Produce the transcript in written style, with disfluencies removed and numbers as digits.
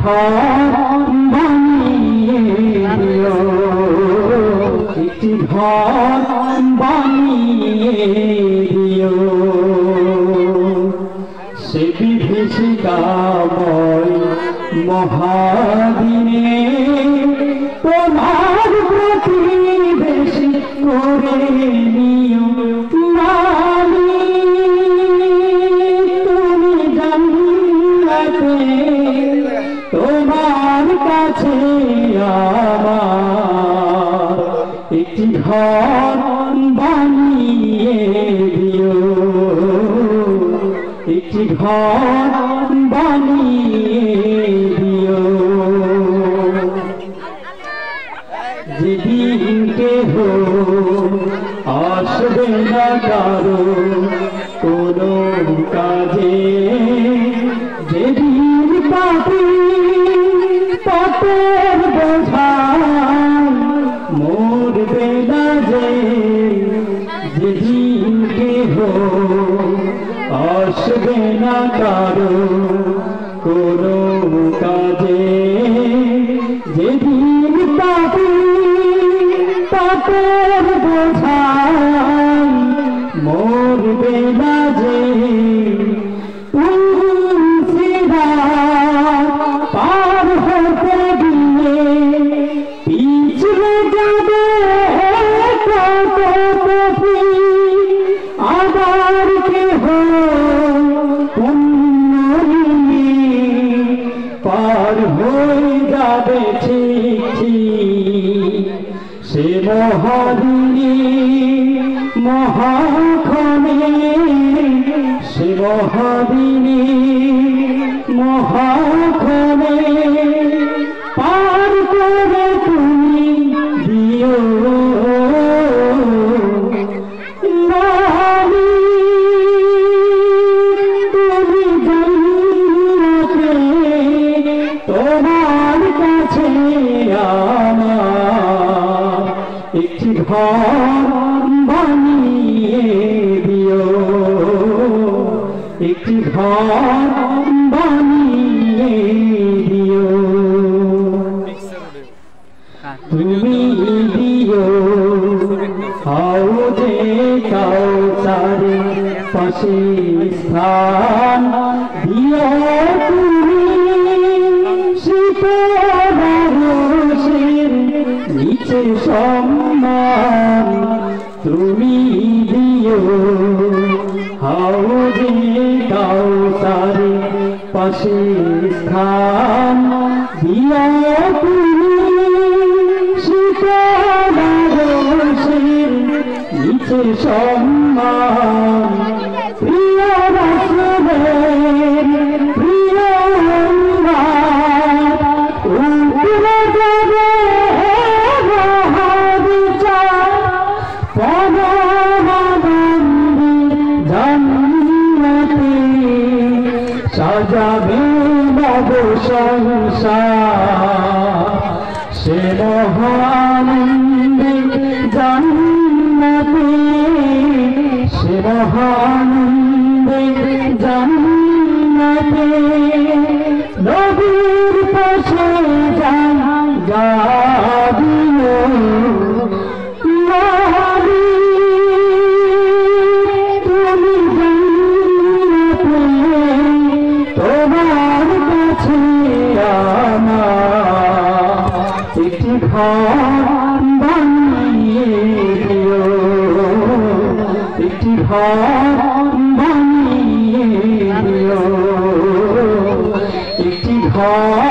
ঘর বানিয়ে দিও, একটি ঘর বানিয়ে দিও। সে বিভীষিকাময় মহাদিনে তোমার প্রতিবেশী করে নিও মালিক, তুমি জান্নাতে তোমার কাছে আমার একটি ঘর বানিয়ে দিও, একটি ঘর বানিয়ে দিও। যেদিন কেহ আসবে না কারো কোনো কাজে, যেদিন পাপের বোঝায় মরবে না যে, যেদিন কেহ আসবে না কারো কোনো কাজে, যেদিন পাপের বোঝায় মরবে না যে, পার হতে গিয়ে পিছলে যাবে কত পথি, আবার কেহ পার হয়ে যাবে ঠিক। সে মহাদিনী মহাক্ষণে, সে মহাদিনী মহাক্ষণে পার করে তুমি দিও মালিক, তুমি জান্নাতে তোমার কাছে আমার একটি ঘর বানিয়ে দিও, একটি ঘর বানিয়ে দিও। তুমি দিও হাউজে কাউসারে পাশে স্থান, দিও তুমি শীতলারসের নিচে সম্মান, তুমি দিও হাউজে কাউসারে পাশে স্থান, দিও তুমি শীতলারসের নিচে সম্মান। প্রিয় রাসূলের প্রিয় উম্মত উপরে যাবে মহাবিচার, পরমানন্দে জান্নাতে সাজাবে নব সংসার। সে মহানন্দে জান্নাতে, সে মহানন্দে জান্নাতে নবীর পাশে জায়গা দিও মালিক, তুমি জান্নাতে তোমার কাছে আমার একটি ঘর বানিয়ে দিও, একটি ঘর বানিয়ে দিও, একটি ঘর